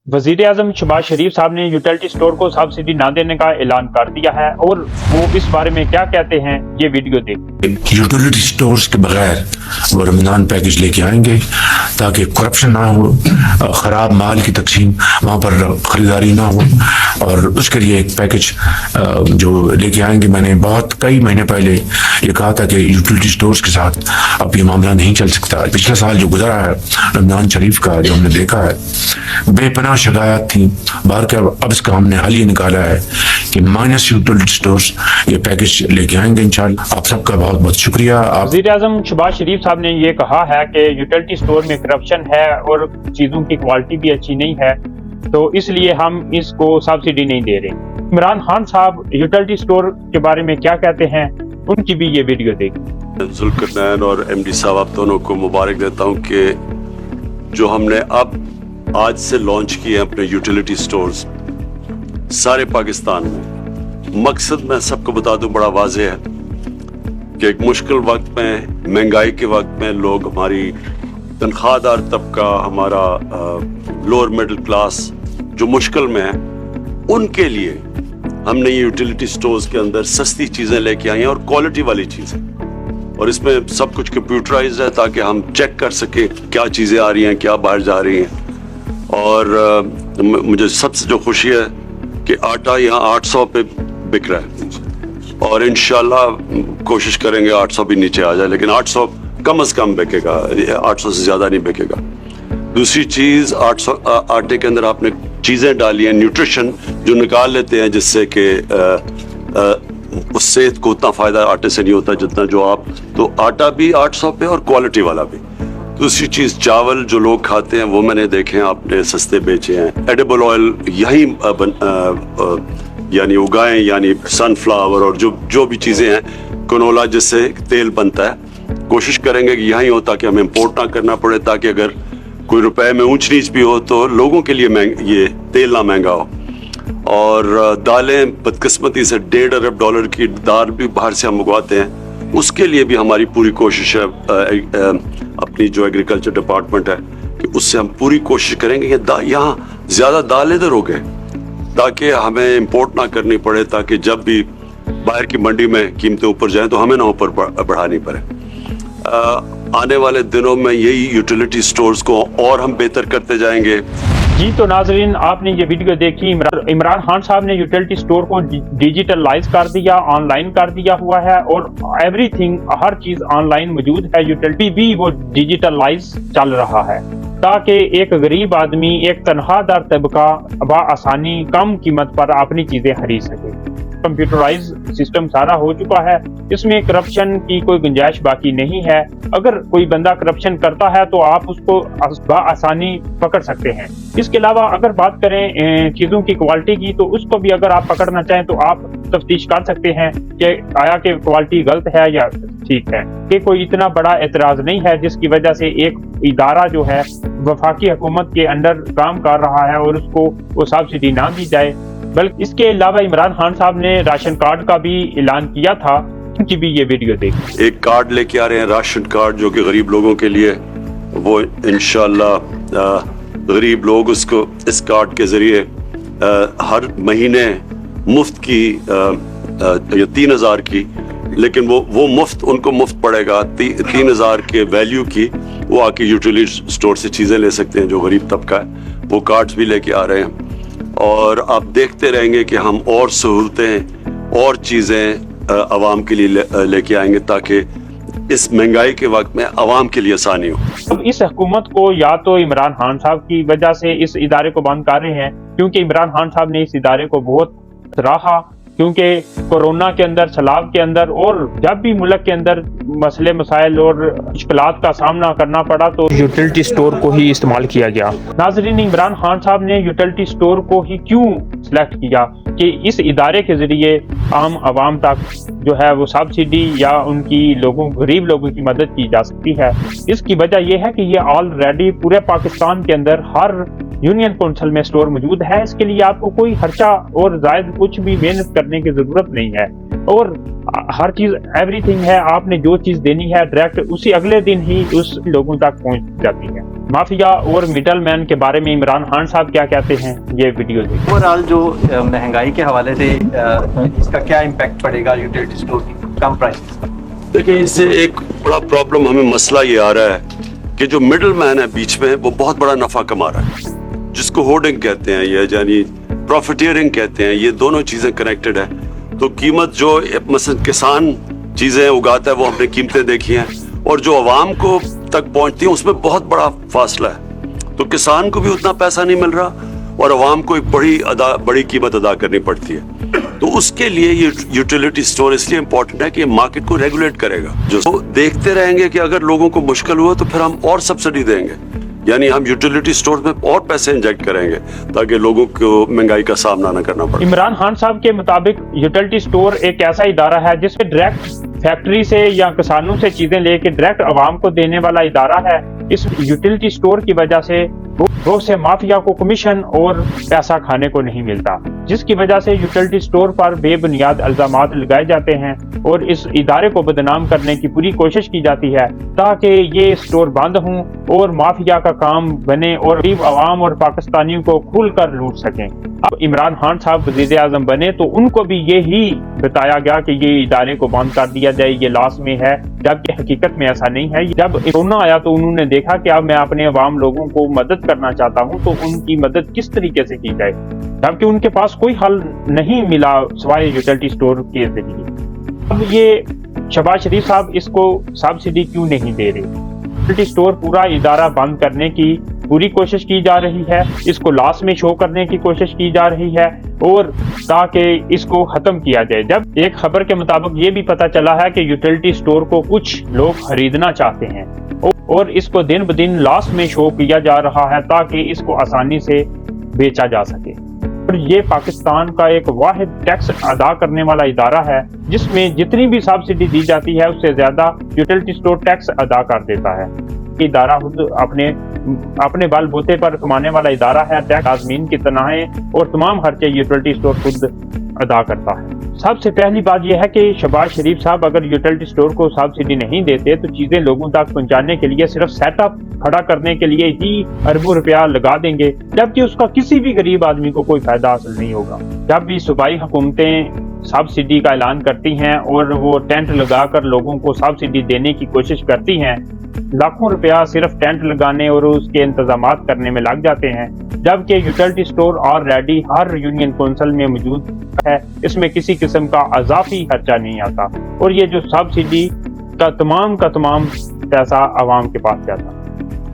वज़ीर आज़म शहबाज शरीफ साहब ने यूटिलिटी स्टोर को सब्सिडी ना देने का ऐलान कर दिया है और वो इस बारे में क्या कहते हैं ये वीडियो देखें। यूटिलिटी स्टोर्स के बगैर वो रमजान पैकेज लेके आएंगे ताकि करप्शन ना हो, ख़राब माल की तकसीम वहाँ पर ख़रीदारी ना हो, और उसके लिए एक पैकेज जो लेके आएंगे। मैंने कई महीने पहले ये कहा था कि यूटिलिटी स्टोर्स के साथ अब ये मामला नहीं चल सकता। पिछला साल जो गुजरा है रमजान शरीफ का, जो हमने देखा है, बेपनाह शिकायत थी बाहर के। अब इसका हमने हल ये निकाला है कि माइनस यूटिलिटी स्टोर्स ये पैकेज लेके आएंगे इंशाल्लाह। आप सबका बहुत बहुत शुक्रिया। वज़ीर आज़म शहबाज शरीफ साहब ने ये कहा है कि यूटिलिटी स्टोर में करप्शन है और चीज़ों की क्वालिटी भी अच्छी नहीं है, तो इसलिए हम इसको सब्सिडी नहीं दे रहे। इमरान खान साहब यूटिलिटी स्टोर के बारे में क्या कहते हैं, उनकी भी ये वीडियो देखिए। जुल्करनैन और एमडी साहब आप दोनों को मुबारक देता हूँ कि जो हमने अब आज से लॉन्च किए हैं अपने यूटिलिटी स्टोर्स सारे पाकिस्तान में। मकसद मैं सबको बता दूं बड़ा वाज़ेह है कि एक मुश्किल वक्त में, महंगाई के वक्त में, लोग, हमारी तनख्वाहदार तबका, हमारा लोअर मिडिल क्लास जो मुश्किल में है, उनके लिए हमने ये यूटिलिटी स्टोर्स के अंदर सस्ती चीज़ें लेके आई हैं और क्वालिटी वाली चीज़ें, और इसमें सब कुछ कंप्यूटराइज्ड है ताकि हम चेक कर सकें क्या चीज़ें आ रही हैं, क्या बाहर जा रही हैं। और मुझे सबसे जो खुशी है कि आटा यहाँ 800 पे बिक रहा है, और इंशाल्लाह कोशिश करेंगे 800 भी नीचे आ जाए, लेकिन 800 कम से कम बिकेगा, 800 से ज़्यादा नहीं बिकेगा। दूसरी चीज़, 800 आटे के अंदर आपने चीज़ें डाली हैं, न्यूट्रिशन जो निकाल लेते हैं, जिससे कि उस सेहत को उतना फ़ायदा आटे से नहीं होता जितना जो आप, तो आटा भी 800 पे और क्वालिटी वाला भी। दूसरी चीज़, चावल जो लोग खाते हैं वो मैंने देखे हैं आपने सस्ते बेचे हैं। एडिबल ऑयल यहीं यानी उगाएं, यानी सनफ्लावर और जो भी चीज़ें हैं, कनोला जिससे तेल बनता है, कोशिश करेंगे कि यहीं हो ताकि हमें इम्पोर्ट ना करना पड़े, ताकि अगर कोई रुपए में ऊंच नीच भी हो तो लोगों के लिए ये तेल ना महंगा हो। और दालें, बदकिस्मती से $1.5 अरब की दाल भी बाहर से हम मंगवाते हैं, उसके लिए भी हमारी पूरी कोशिश है, अपनी जो एग्रीकल्चर डिपार्टमेंट है, कि उससे हम पूरी कोशिश करेंगे कि यहाँ ज़्यादा दाल इधर हो गए ताकि हमें इंपोर्ट ना करनी पड़े, ताकि जब भी बाहर की मंडी में कीमतें ऊपर जाएं तो हमें ना ऊपर बढ़ानी पड़े। आने वाले दिनों में यही यूटिलिटी स्टोर्स को और हम बेहतर करते जाएंगे। जी तो नाजरीन, आपने ये वीडियो देखी। इमरान खान साहब ने यूटिलिटी स्टोर को डिजिटलाइज कर दिया, ऑनलाइन कर दिया हुआ है, और एवरीथिंग, हर चीज ऑनलाइन मौजूद है। यूटिलिटी भी वो डिजिटलाइज चल रहा है ताकि एक गरीब आदमी, एक तनख्वाहदार तबका आसानी कम कीमत पर अपनी चीजें खरीद सके। कंप्यूटराइज सिस्टम सारा हो चुका है, इसमें करप्शन की कोई गुंजाइश बाकी नहीं है। अगर कोई बंदा करप्शन करता है तो आप उसको आसानी पकड़ सकते हैं। इसके अलावा अगर बात करें चीज़ों की क्वालिटी की, तो उसको भी अगर आप पकड़ना चाहें तो आप तफ्तीश कर सकते हैं कि आया कि क्वालिटी गलत है या ठीक है। कि कोई इतना बड़ा एतराज़ नहीं है जिसकी वजह से एक इदारा जो है वफाकी हुकूमत के अंडर काम कर रहा है और उसको वो सब्सिडी ना दी जाए। बल्कि इसके अलावा इमरान खान साहब ने राशन कार्ड का भी ऐलान किया था, उनकी भी ये वीडियो देखिए। एक कार्ड लेके आ रहे हैं, राशन कार्ड, जो कि गरीब लोगों के लिए, वो इंशाल्लाह गरीब लोग उसको इस कार्ड के जरिए हर महीने मुफ्त की या 3000 की, लेकिन वो मुफ्त, उनको मुफ्त पड़ेगा 3000 के वैल्यू की, वो आके यूटिलिटी स्टोर से चीज़ें ले सकते हैं जो गरीब तबका है। वो कार्ड्स भी लेके आ रहे हैं, और आप देखते रहेंगे कि हम और सहूलतें और चीज़ें आवाम के लिए लेके आएंगे ताकि इस महंगाई के वक्त में आवाम के लिए आसानी हो। अब इस हुकूमत को या तो इमरान खान साहब की वजह से इस इदारे को बंद कर रहे हैं, क्योंकि इमरान खान साहब ने इस इदारे को बहुत सराहा, क्योंकि कोरोना के अंदर, सैलाब के अंदर, और जब भी मुल्क के अंदर मसले मसाइल और मुश्किलात का सामना करना पड़ा तो यूटिलिटी स्टोर को ही इस्तेमाल किया गया। नाजरीन, इमरान खान साहब ने यूटिलिटी स्टोर को ही क्यों सिलेक्ट किया कि इस इदारे के जरिए आम आवाम तक जो है वो सब्सिडी या उनकी गरीब लोगों की मदद की जा सकती है। इसकी वजह यह है कि ये ऑलरेडी पूरे पाकिस्तान के अंदर हर यूनियन काउंसिल में स्टोर मौजूद है। इसके लिए आपको कोई खर्चा और जायद कुछ भी मेहनत करने की जरूरत नहीं है, और हर चीज एवरीथिंग है। आपने जो चीज देनी है डायरेक्ट उसी अगले दिन ही उस लोगों तक पहुंच जाती है। माफिया और मिडल मैन के बारे में इमरान खान साहब क्या कहते हैं, ये वीडियो देखिए। ओवरऑल जो महंगाई के हवाले से इसका क्या इम्पैक्ट पड़ेगा यूटिलिटी स्टोर की कम प्राइस? देखिए, इससे एक बड़ा प्रॉब्लम हमें मसला ये आ रहा है कि जो मिडल मैन है बीच में, वो बहुत बड़ा नफा कमा रहा है, जिसको होर्डिंग कहते हैं या यानी प्रॉफिटियरिंग कहते हैं। ये दोनों चीजें कनेक्टेड है। तो कीमत जो मसलन किसान चीजें उगाता है वो हमने कीमतें देखी हैं, और जो आवाम को तक पहुंचती है उसमें बहुत बड़ा फासला है। तो किसान को भी उतना पैसा नहीं मिल रहा और आवाम को एक बड़ी कीमत अदा करनी पड़ती है। तो उसके लिए ये यूटिलिटी स्टोर इसलिए इम्पोर्टेंट है कि मार्केट को रेगुलेट करेगा। जो तो देखते रहेंगे कि अगर लोगों को मुश्किल हुआ तो फिर हम और सब्सिडी देंगे, यानी हम यूटिलिटी स्टोर में और पैसे इंजेक्ट करेंगे ताकि लोगों को महंगाई का सामना न करना पड़े। इमरान खान साहब के मुताबिक यूटिलिटी स्टोर एक ऐसा इदारा है जिसमें डायरेक्ट फैक्ट्री से या किसानों से चीजें लेके डायरेक्ट आवाम को देने वाला इदारा है। इस यूटिलिटी स्टोर की वजह से बहुत से माफिया को कमीशन और पैसा खाने को नहीं मिलता, जिसकी वजह से यूटिलिटी स्टोर पर बेबुनियाद इल्जामात लगाए जाते हैं और इस इदारे को बदनाम करने की पूरी कोशिश की जाती है ताकि ये स्टोर बंद हों और माफिया का काम बने और गरीब आवाम और पाकिस्तानियों को खुल कर लूट सकें। अब इमरान खान साहब वज़ीर आज़म बने तो उनको भी यही बताया गया कि ये इदारे को बंद कर दिया जाए, ये लाश में है, जबकि हकीकत में ऐसा नहीं है। जब कोरोना आया तो उन्होंने देखा कि अब मैं अपने आवाम लोगों को मदद करना चाहता हूं, तो उनकी मदद किस तरीके से की जाए, जबकि उनके पास कोई हल नहीं मिला सिवाय यूटिलिटी स्टोर के जरिए। अब ये शहबाज शरीफ साहब इसको सब्सिडी क्यों नहीं दे रहे? यूटिलिटी स्टोर पूरा इदारा बंद करने की पूरी कोशिश की जा रही है, इसको लाश में शो करने की कोशिश की जा रही है और ताकि इसको खत्म किया जाए। जब एक खबर के मुताबिक ये भी पता चला है कि यूटिलिटी स्टोर को कुछ लोग खरीदना चाहते हैं और इसको दिन ब दिन लाश में शो किया जा रहा है ताकि इसको आसानी से बेचा जा सके। और ये पाकिस्तान का एक वाहिद टैक्स अदा करने वाला इदारा है जिसमें जितनी भी सब्सिडी दी जाती है उससे ज्यादा यूटिलिटी स्टोर टैक्स अदा कर देता है। इदारा खुद अपने बलबूते पर कमाने वाला इदारा है। टैक्स आज़मीन की तनख्वाहें और तमाम खर्चे यूटिलिटी स्टोर खुद अदा करता है। सबसे पहली बात यह है कि शहबाज शरीफ साहब अगर यूटिलिटी स्टोर को सब्सिडी नहीं देते तो चीजें लोगों तक पहुंचाने के लिए सिर्फ सेटअप खड़ा करने के लिए ही अरबों रुपया लगा देंगे, जबकि उसका किसी भी गरीब आदमी को कोई फायदा हासिल नहीं होगा। जब भी सूबाई हुकूमतें सब्सिडी का ऐलान करती हैं और वो टेंट लगाकर लोगों को सब्सिडी देने की कोशिश करती हैं, लाखों रुपया सिर्फ टेंट लगाने और उसके इंतजामात करने में लग जाते हैं, जबकि यूटिलिटी स्टोर ऑलरेडी हर यूनियन कौंसिल में मौजूद है। इसमें किसी किस्म का अजाफी खर्चा नहीं आता और ये जो सब्सिडी का तमाम पैसा आवाम के पास जाता है।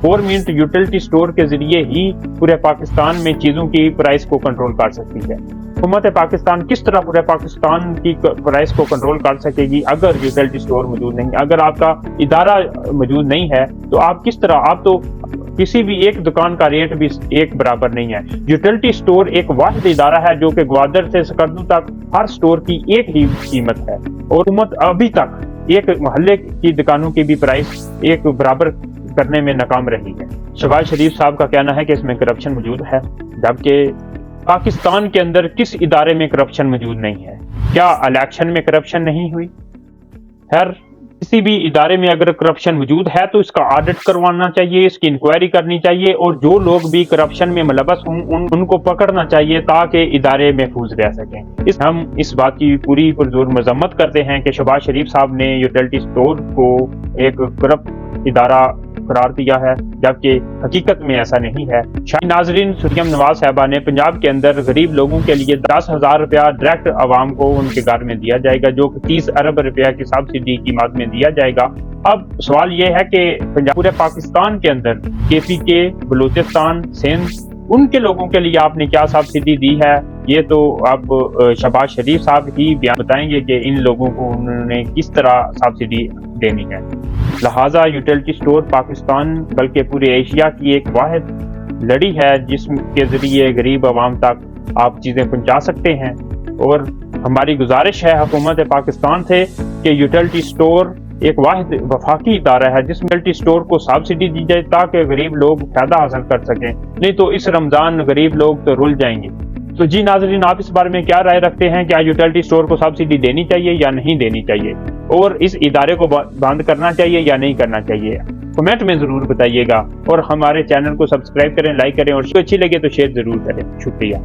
गवर्नमेंट यूटिलिटी स्टोर के जरिए ही पूरे पाकिस्तान में चीजों की प्राइस को कंट्रोल कर सकती है। हुकूमत पाकिस्तान किस तरह पूरे पाकिस्तान की प्राइस को कंट्रोल कर सकेगी अगर यूटिलिटी स्टोर मौजूद नहीं? अगर आपका इदारा मौजूद नहीं है तो आप किस तरह, आप तो किसी भी एक दुकान का रेट भी एक बराबर नहीं है। यूटिलिटी स्टोर एक वाहिद इदारा है जो कि ग्वादर से सकर्दू तक हर स्टोर की एक ही कीमत है और हुकूमत अभी तक एक मोहल्ले की दुकानों की भी प्राइस एक बराबर करने में नाकाम रही है। शहबाज शरीफ साहब का कहना है कि इसमें करप्शन मौजूद है, जबकि पाकिस्तान के अंदर किस इदारे में करप्शन मौजूद नहीं है? क्या इलेक्शन में करप्शन नहीं हुई? खैर, किसी भी इदारे में अगर करप्शन मौजूद है तो इसका ऑडिट करवाना चाहिए, इसकी इंक्वायरी करनी चाहिए और जो लोग भी करप्शन में मुलव्वस हों उनको पकड़ना चाहिए ताकि इदारे महफूज रह सकें। हम इस बात की पूरी पुरजोर मजम्मत करते हैं कि शहबाज शरीफ साहब ने यूटिलिटी स्टोर को एक करप्ट इदारा करार दिया है, जबकि हकीकत में ऐसा नहीं है। शाही नाजरीन, मरियम नवाज साहबा ने पंजाब के अंदर गरीब लोगों के लिए 10,000 रुपया डायरेक्ट आवाम को उनके घर में दिया जाएगा, जो कि 30 अरब रुपया की सब्सिडी की मद में दिया जाएगा। अब सवाल ये है कि पूरे पाकिस्तान के अंदर KPK, बलूचिस्तान, सिंध, उनके लोगों के लिए आपने क्या सब्सिडी दी है? ये तो अब शहबाज शरीफ साहब ही बयान बताएंगे कि इन लोगों को उन्होंने किस तरह सब्सिडी देनी है। लिहाजा यूटिलिटी स्टोर पाकिस्तान बल्कि पूरे एशिया की एक वाहिद लड़ी है जिसके जरिए गरीब आवाम तक आप चीज़ें पहुंचा सकते हैं। और हमारी गुजारिश है हुकूमत पाकिस्तान से कि यूटिलिटी स्टोर एक वाहिद वफाकी इदारा है जिस यूटिलिटी स्टोर को सब्सिडी दी जाए ताकि गरीब लोग फायदा हासिल कर सकें, नहीं तो इस रमजान गरीब लोग तो रुल जाएंगे। तो जी नाजरीन, आप इस बारे में क्या राय रखते हैं? क्या यूटिलिटी स्टोर को सब्सिडी देनी चाहिए या नहीं देनी चाहिए, और इस इदारे को बंद करना चाहिए या नहीं करना चाहिए? کمنٹ میں ضرور بتائیے گا, اور ہمارے چینل کو سبسکرائب کریں, لائک کریں, اور اچھی لگے تو شیئر ضرور کریں. شکریہ.